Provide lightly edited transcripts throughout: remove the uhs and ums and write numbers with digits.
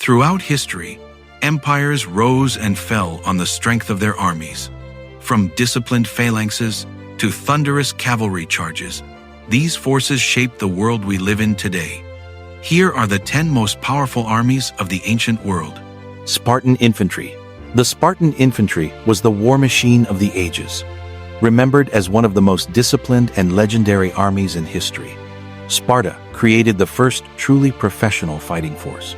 Throughout history, empires rose and fell on the strength of their armies. From disciplined phalanxes to thunderous cavalry charges, these forces shaped the world we live in today. Here are the 10 most powerful armies of the ancient world. Spartan Infantry. The Spartan Infantry was the war machine of the ages, remembered as one of the most disciplined and legendary armies in history. Sparta created the first truly professional fighting force.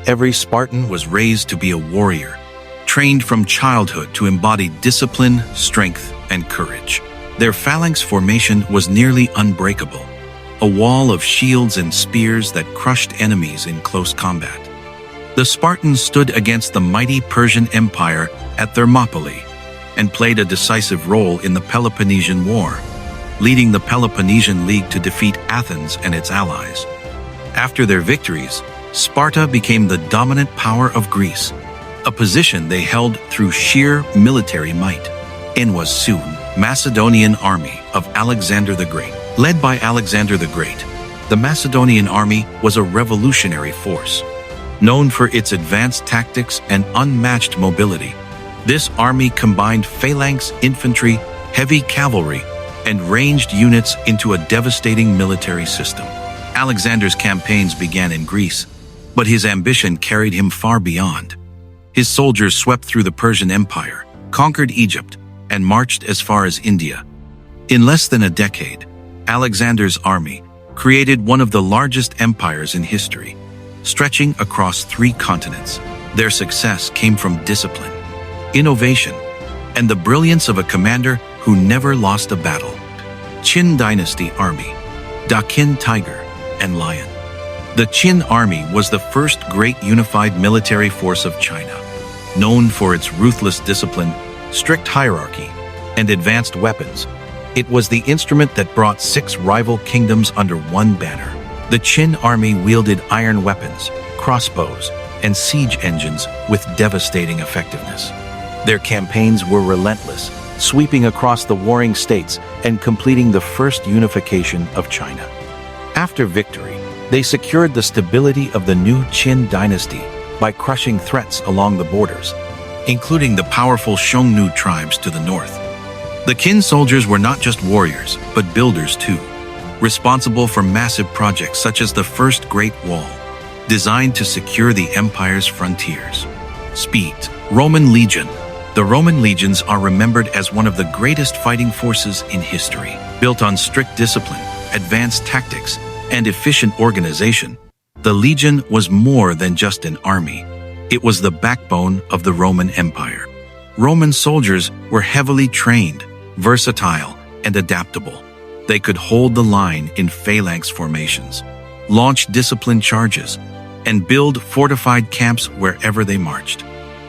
Every Spartan was raised to be a warrior, trained from childhood to embody discipline, strength, and courage. Their phalanx formation was nearly unbreakable, a wall of shields and spears that crushed enemies in close combat. The Spartans stood against the mighty Persian Empire at Thermopylae and played a decisive role in the Peloponnesian War, leading the Peloponnesian League to defeat Athens and its allies. After their victories, Sparta became the dominant power of Greece, a position they held through sheer military might. In was soon Macedonian army of Alexander the Great. Led by Alexander the Great, the Macedonian army was a revolutionary force, known for its advanced tactics and unmatched mobility. This army combined phalanx infantry, heavy cavalry, and ranged units into a devastating military system. Alexander's campaigns began in Greece, but his ambition carried him far beyond. His soldiers swept through the Persian Empire, conquered Egypt, and marched as far as India. In less than a decade, Alexander's army created one of the largest empires in history, stretching across 3 continents. Their success came from discipline, innovation, and the brilliance of a commander who never lost a battle. Qin Dynasty Army, the Qin Tiger and Lion. The Qin Army was the first great unified military force of China, known for its ruthless discipline, strict hierarchy, and advanced weapons. It was the instrument that brought 6 rival kingdoms under one banner. The Qin army wielded iron weapons, crossbows, and siege engines with devastating effectiveness. Their campaigns were relentless, sweeping across the warring states and completing the first unification of China. After victory, they secured the stability of the new Qin dynasty by crushing threats along the borders, including the powerful Xiongnu tribes to the north. The Qin soldiers were not just warriors, but builders too, responsible for massive projects such as the First Great Wall, designed to secure the empire's frontiers. Speed. Roman Legion. The Roman legions are remembered as one of the greatest fighting forces in history. Built on strict discipline, advanced tactics, and efficient organization, the legion was more than just an army. It was the backbone of the Roman Empire. Roman soldiers were heavily trained, versatile, and adaptable. They could hold the line in phalanx formations, launch disciplined charges, and build fortified camps wherever they marched.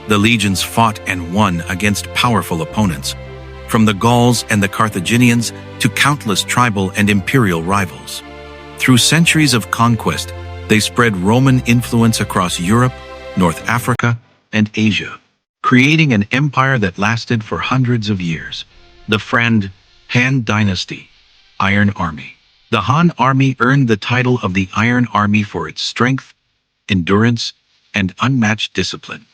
The legions fought and won against powerful opponents, from the Gauls and the Carthaginians to countless tribal and imperial rivals. Through centuries of conquest, they spread Roman influence across Europe, North Africa, and Asia, creating an empire that lasted for hundreds of years. The Han Dynasty Iron Army. The Han Army earned the title of the Iron Army for its strength, endurance, and unmatched discipline.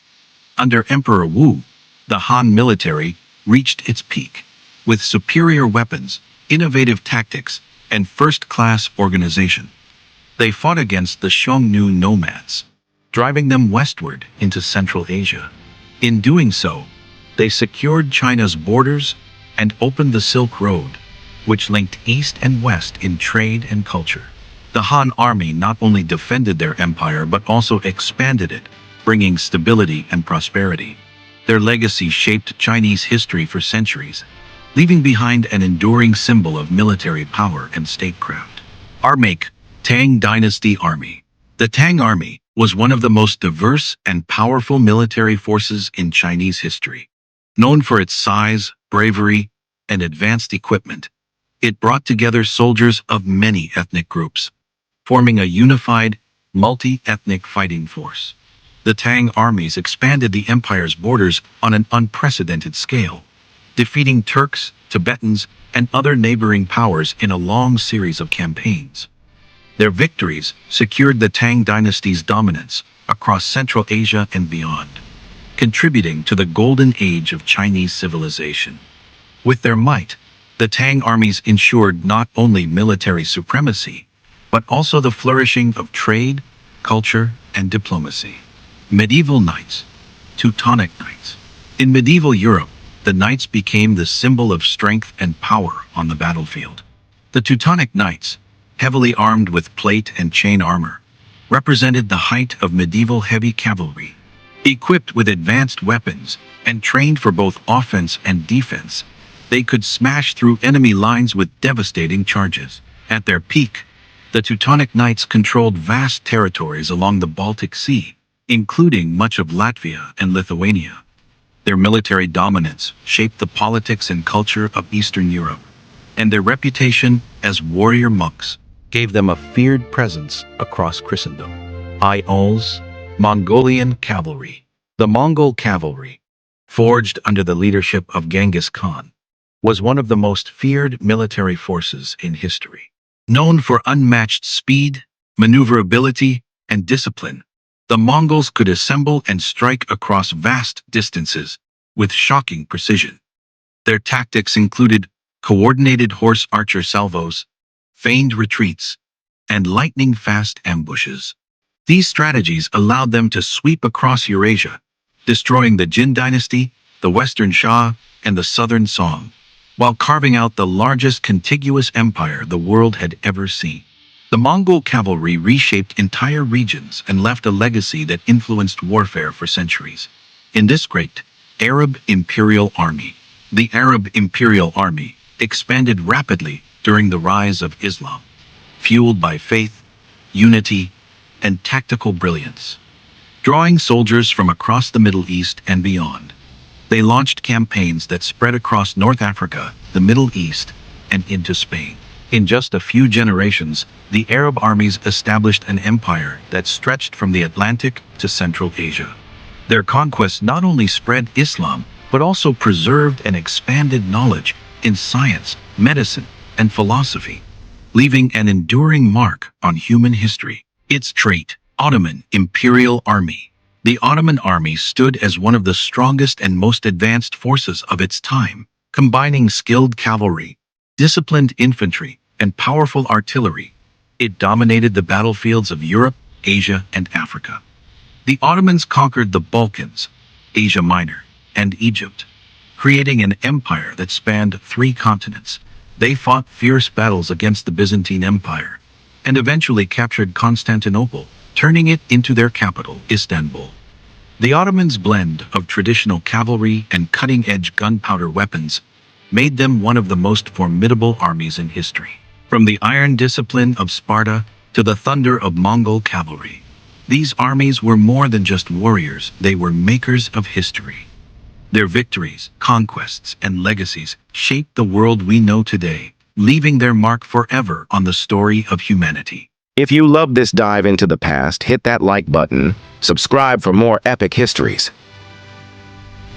Under Emperor Wu, the Han military reached its peak, with superior weapons, innovative tactics, and first-class organization. They fought against the Xiongnu nomads, driving them westward into Central Asia. In doing so, they secured China's borders and opened the Silk Road, which linked east and west in trade and culture. The Han army not only defended their empire but also expanded it, bringing stability and prosperity. Their legacy shaped Chinese history for centuries, leaving behind an enduring symbol of military power and statecraft. Tang Dynasty Army. The Tang Army was one of the most diverse and powerful military forces in Chinese history. Known for its size, bravery, and advanced equipment, it brought together soldiers of many ethnic groups, forming a unified, multi-ethnic fighting force. The Tang armies expanded the empire's borders on an unprecedented scale, defeating Turks, Tibetans, and other neighboring powers in a long series of campaigns. Their victories secured the Tang dynasty's dominance across Central Asia and beyond, contributing to the golden age of Chinese civilization. With their might, the Tang armies ensured not only military supremacy, but also the flourishing of trade, culture, and diplomacy. Medieval knights, Teutonic knights. In medieval Europe, the knights became the symbol of strength and power on the battlefield. The Teutonic knights, heavily armed with plate and chain armor, represented the height of medieval heavy cavalry. Equipped with advanced weapons and trained for both offense and defense, they could smash through enemy lines with devastating charges. At their peak, the Teutonic knights controlled vast territories along the Baltic Sea, including much of Latvia and Lithuania. Their military dominance shaped the politics and culture of Eastern Europe, and their reputation as warrior monks gave them a feared presence across Christendom. Mongols, Mongolian Cavalry. The Mongol Cavalry, forged under the leadership of Genghis Khan, was one of the most feared military forces in history. Known for unmatched speed, maneuverability, and discipline, the Mongols could assemble and strike across vast distances with shocking precision. Their tactics included coordinated horse archer salvos, feigned retreats, and lightning-fast ambushes. These strategies allowed them to sweep across Eurasia, destroying the Qin Dynasty, the Western Shah, and the Southern Song, while carving out the largest contiguous empire the world had ever seen. The Mongol cavalry reshaped entire regions and left a legacy that influenced warfare for centuries. In this great Arab Imperial Army, the Arab Imperial Army expanded rapidly during the rise of Islam, fueled by faith, unity, and tactical brilliance. Drawing soldiers from across the Middle East and beyond, they launched campaigns that spread across North Africa, the Middle East, and into Spain. In just a few generations, the Arab armies established an empire that stretched from the Atlantic to Central Asia. Their conquests not only spread Islam, but also preserved and expanded knowledge in science, medicine, and philosophy, leaving an enduring mark on human history. Its trait, Ottoman Imperial Army. The Ottoman army stood as one of the strongest and most advanced forces of its time, combining skilled cavalry, disciplined infantry, and powerful artillery. It dominated the battlefields of Europe, Asia, and Africa. The Ottomans conquered the Balkans, Asia Minor, and Egypt, creating an empire that spanned 3 continents. They fought fierce battles against the Byzantine Empire, and eventually captured Constantinople, turning it into their capital, Istanbul. The Ottomans' blend of traditional cavalry and cutting-edge gunpowder weapons made them one of the most formidable armies in history. From the iron discipline of Sparta to the thunder of Mongol cavalry, these armies were more than just warriors, they were makers of history. Their victories, conquests, and legacies shaped the world we know today, leaving their mark forever on the story of humanity. If you love this dive into the past, hit that like button, subscribe for more epic histories.